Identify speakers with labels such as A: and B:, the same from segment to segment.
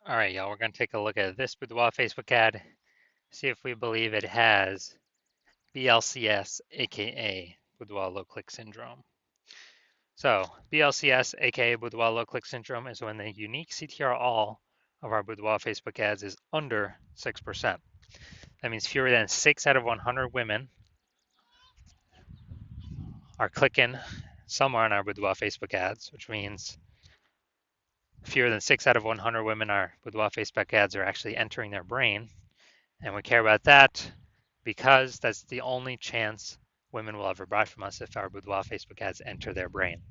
A: All right, y'all, we're going to take a look at this Boudoir Facebook ad, see if we believe it has BLCS, aka Boudoir low click syndrome. So, BLCS, aka Boudoir low click syndrome, is when the unique CTR all of our Boudoir Facebook ads is under 6%. That means fewer than 6 out of 100 women are clicking somewhere on our Boudoir Facebook ads, which means fewer than 6 out of 100 women our Boudoir Facebook ads are actually entering their brain. And we care about that because that's the only chance women will ever buy from us if our Boudoir Facebook ads enter their brain.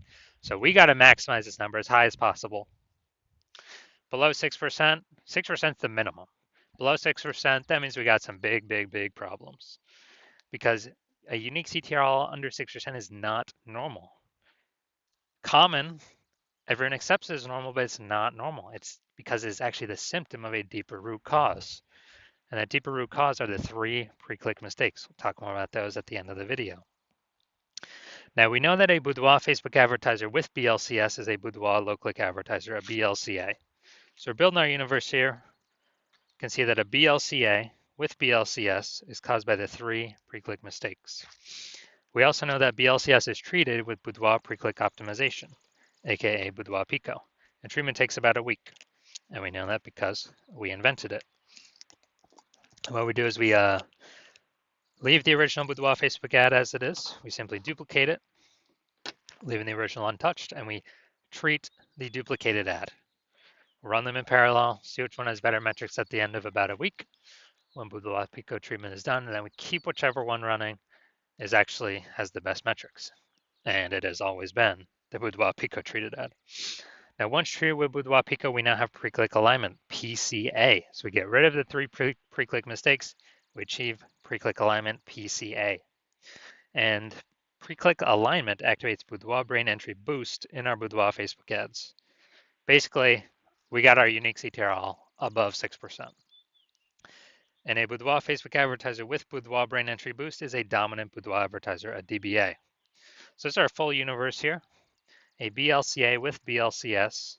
A: So we got to maximize this number as high as possible. Below 6%, 6% is the minimum. Below 6%, that means we got some big problems because a unique CTRL under 6% is not normal. Common, everyone accepts it as normal, but it's not normal. It's because it's actually the symptom of a deeper root cause. And that deeper root cause are the 3 pre-click mistakes. We'll talk more about those at the end of the video. Now we know that a Boudoir Facebook advertiser with BLCS is a Boudoir low-click advertiser, a BLCA. So we're building our universe here. You can see that a BLCA with BLCS is caused by the 3 pre-click mistakes. We also know that BLCS is treated with Boudoir pre-click optimization, aka Boudoir Pico. And treatment takes about a week. And we know that because we invented it. What we do is we leave the original Boudoir Facebook ad as it is. We simply duplicate it, leaving the original untouched, and we treat the duplicated ad. Run them in parallel, see which one has better metrics at the end of about a week when Boudoir Pico treatment is done, and then we keep whichever one running is actually has the best metrics. And it has always been the Boudoir Pico treated ad. Now, once treated with Boudoir Pico, we now have pre-click alignment, PCA. So we get rid of the 3 pre-click mistakes. We achieve pre-click alignment, PCA. And pre-click alignment activates Boudoir brain entry boost in our Boudoir Facebook ads. Basically, we got our unique CTRL above 6%. And a Boudoir Facebook advertiser with Boudoir brain entry boost is a dominant Boudoir advertiser, a DBA. So this is our full universe here. A BLCA with BLCS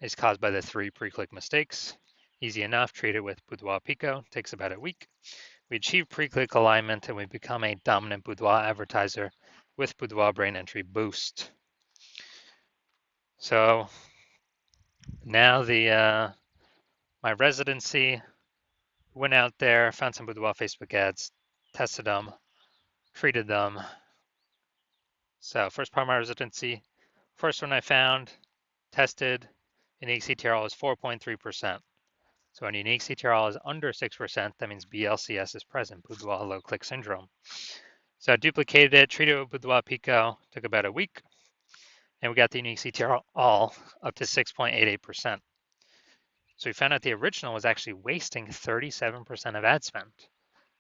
A: is caused by the 3 pre-click mistakes. Easy enough, treat it with Boudoir Pico, takes about a week. We achieve pre-click alignment and we become a dominant Boudoir advertiser with Boudoir brain entry boost. So now my residency went out there, found some Boudoir Facebook ads, tested them, treated them. So first part of my residency, first one I found, tested, unique CTRL is 4.3%. So when unique CTRL is under 6%, that means BLCS is present, Boudoir low click syndrome. So I duplicated it, treated it with Boudoir Pico, took about a week, and we got the unique CTRL all up to 6.88%. So we found out the original was actually wasting 37% of ad spend.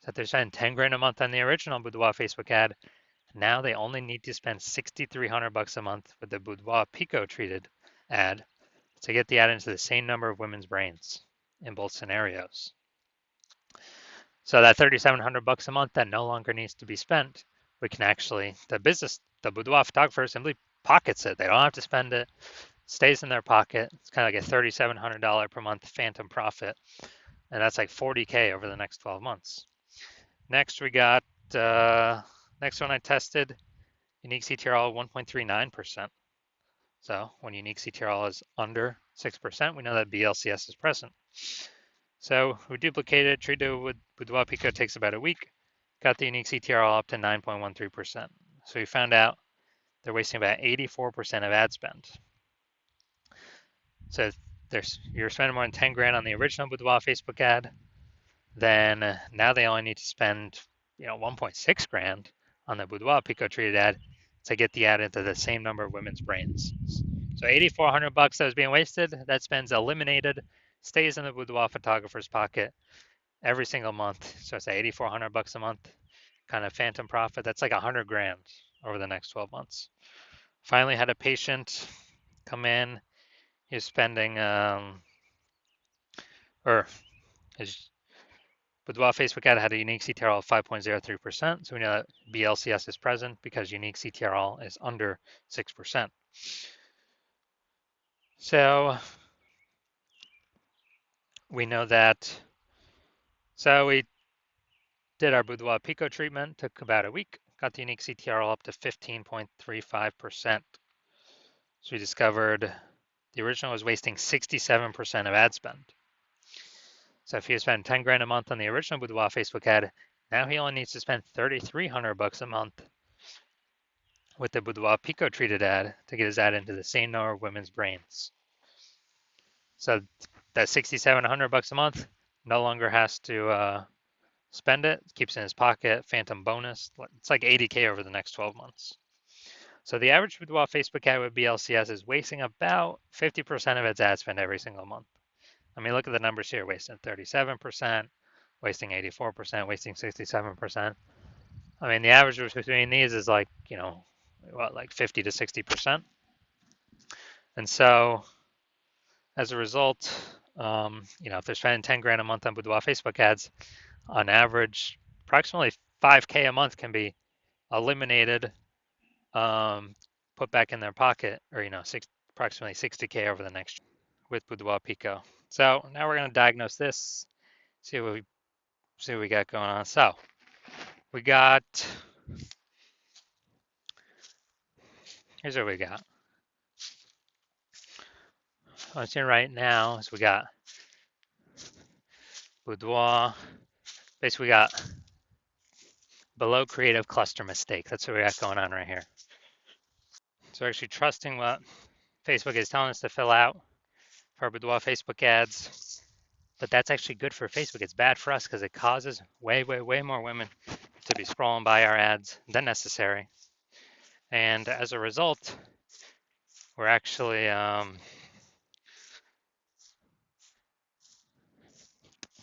A: So if they're spending 10 grand a month on the original Boudoir Facebook ad, now they only need to spend $6,300 a month with the Boudoir Pico treated ad to get the ad into the same number of women's brains in both scenarios. So that $3,700 a month that no longer needs to be spent, we can actually, the Boudoir photographer simply pockets it. They don't have to spend it, stays in their pocket. It's kind of like a $3,700 per month phantom profit. And that's like 40K over the next 12 months. Next, we got, next one I tested, unique CTRL 1.39%. So when unique CTRL is under 6%, we know that BLCS is present. So we duplicated it, treated it with Boudoir Pico, takes about a week, got the unique CTRL up to 9.13%. So we found out they're wasting about 84% of ad spend. So you're spending more than 10 grand on the original Boudoir Facebook ad, then now they only need to spend 1.6 grand on the Boudoir Pico treated ad to get the ad into the same number of women's brains. So $8,400 that was being wasted, that spend's eliminated, stays in the Boudoir photographer's pocket every single month. So it's $8,400 a month, kind of phantom profit. That's like 100 grand over the next 12 months. Finally had a patient come in. He's spending, his Boudoir Facebook ad had a unique CTRL of 5.03%. So we know that BLCS is present because unique CTRL is under 6%. So we know that. So we did our Boudoir Pico treatment, took about a week, got the unique CTRL up to 15.35%. So we discovered the original was wasting 67% of ad spend. So if he was spending 10 grand a month on the original Boudoir Facebook ad, now he only needs to spend 3,300 bucks a month with the Boudoir Pico treated ad to get his ad into the same number of women's brains. So that 6,700 bucks a month no longer has to spend it, keeps it in his pocket, phantom bonus. It's like 80K over the next 12 months. So the average Boudoir Facebook ad with BLCS is wasting about 50% of its ad spend every single month. I mean, look at the numbers here, wasting 37%, wasting 84%, wasting 67%. I mean, the average between these is like, what, like 50 to 60%. And so as a result, if they're spending 10 grand a month on Boudoir Facebook ads, on average, approximately 5K a month can be eliminated, put back in their pocket, or, approximately 60K over the next year with Boudoir Pico. So now we're going to diagnose this, see what we got going on. So we got, here's what we got. What I'm seeing right now is we got Boudoir. Basically, we got below creative cluster mistake. That's what we got going on right here. So we're actually trusting what Facebook is telling us to fill out for our Boudoir Facebook ads. But that's actually good for Facebook. It's bad for us because it causes way, way, way more women to be scrolling by our ads than necessary. And as a result, we're actually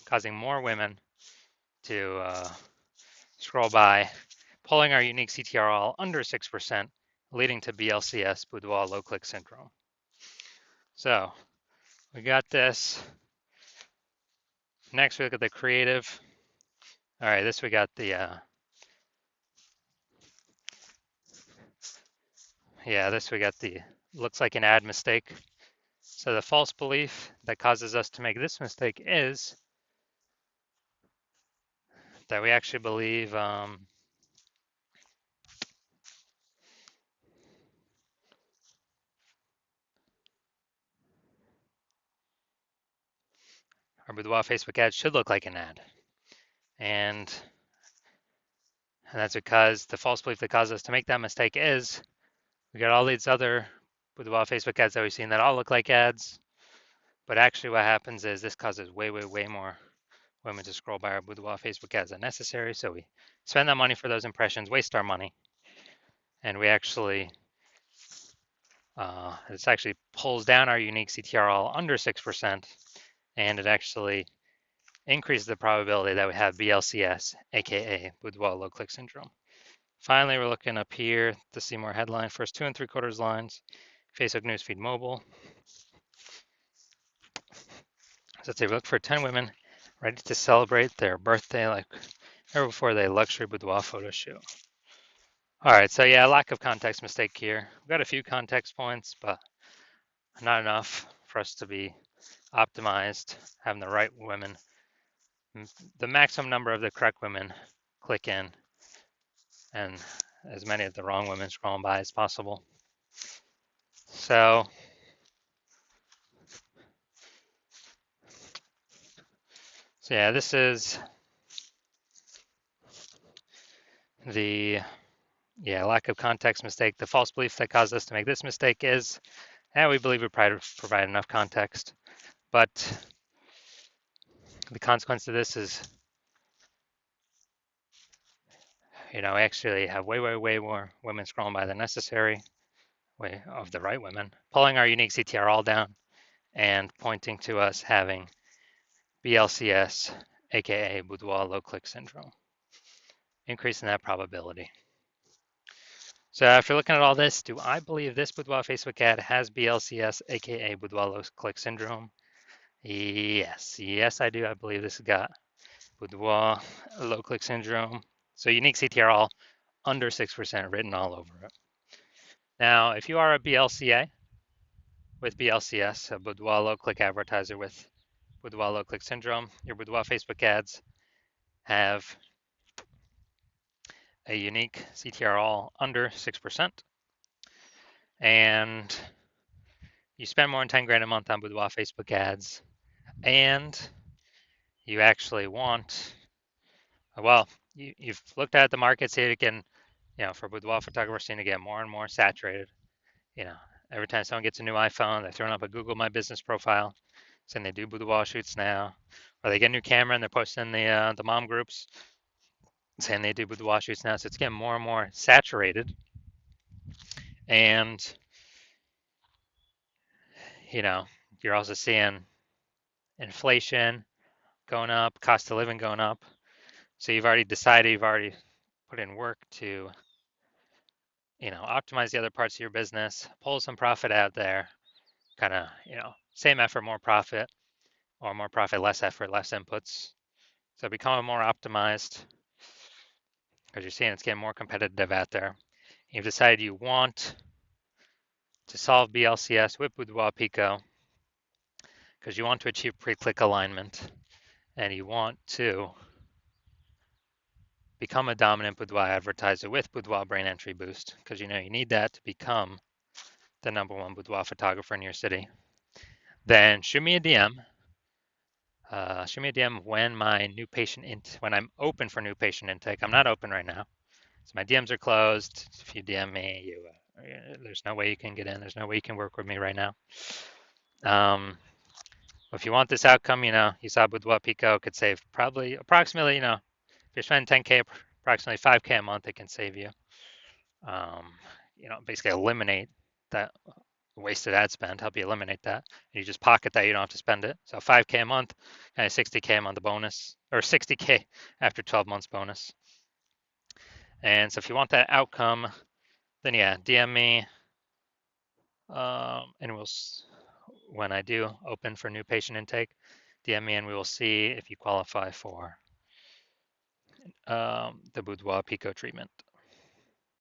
A: causing more women to scroll by, pulling our unique CTRL under 6%, leading to BLCS, Boudoir low click syndrome. So we got this. Next, we look at the creative. All right, this we got the, this we got the, looks like an ad mistake. So the false belief that causes us to make this mistake is that we actually believe our Boudoir Facebook ad should look like an ad. And that's because the false belief that causes us to make that mistake is we got all these other Boudoir Facebook ads that we've seen that all look like ads. But actually what happens is this causes way, way, way more women to scroll by our Boudoir Facebook ads than necessary. So we spend that money for those impressions, waste our money. And we actually, this actually pulls down our unique CTRL under 6%. And it actually increases the probability that we have BLCS, aka Boudoir low click syndrome. Finally, we're looking up here to see more headline. First 2 3/4 lines, Facebook newsfeed mobile. So let's say we look for 10 women ready to celebrate their birthday like ever before their luxury boudoir photo shoot. All right, so yeah, lack of context mistake here. We've got a few context points, but not enough for us to be optimized, having the right women, the maximum number of the correct women click in, and as many of the wrong women scrolling by as possible. So yeah, this is the lack of context mistake. The false belief that caused us to make this mistake is, we believe we provide enough context, but the consequence of this is, we actually have way, way, way more women scrolling by than necessary, way of the right women, pulling our unique CTR all down and pointing to us having BLCS, aka Boudoir low click syndrome, increasing that probability. So after looking at all this, do I believe this Boudoir Facebook ad has BLCS, aka Boudoir low click syndrome? Yes, I do. I believe this has got Boudoir low click syndrome. So unique CTR all under 6% written all over it. Now, if you are a BLCA with BLCS, a Boudoir low click advertiser with Boudoir low click syndrome, your Boudoir Facebook ads have a unique CTR all under 6%, and you spend more than 10 grand a month on Boudoir Facebook ads, and you actually want, well, you've looked at the market, see it can, for boudoir photographers, seem to get more and more saturated. Every time someone gets a new iPhone, they're throwing up a Google My Business profile, saying they do boudoir shoots now, or they get a new camera and they're posting the mom groups saying they do boudoir shoots now. So it's getting more and more saturated, and you're also seeing inflation going up, cost of living going up. So you've already decided, you've already put in work to optimize the other parts of your business, pull some profit out there, kind of, same effort, more profit, or more profit, less effort, less inputs. So becoming more optimized because you're seeing it's getting more competitive out there. You've decided you want to solve BLCS with Boudoir Pico because you want to achieve pre-click alignment and you want to become a dominant boudoir advertiser with Boudoir Brain Entry Boost because you need that to become the #1 boudoir photographer in your city. Then shoot me a DM. Shoot me a DM when I'm open for new patient intake. I'm not open right now, so my DMs are closed. If you DM me, there's no way you can get in. There's no way you can work with me right now. If you want this outcome, you saw Boudoir Pico could save approximately, if you're spending 10K, approximately 5K a month, it can save you. Basically eliminate that wasted ad spend, help you eliminate that. And you just pocket that, you don't have to spend it. So 5K a month, kind of 60K a month bonus, or 60K after 12 months bonus. And so if you want that outcome, then yeah, DM me. And when I do open for new patient intake, DM me and we will see if you qualify for the Boudoir Pico treatment.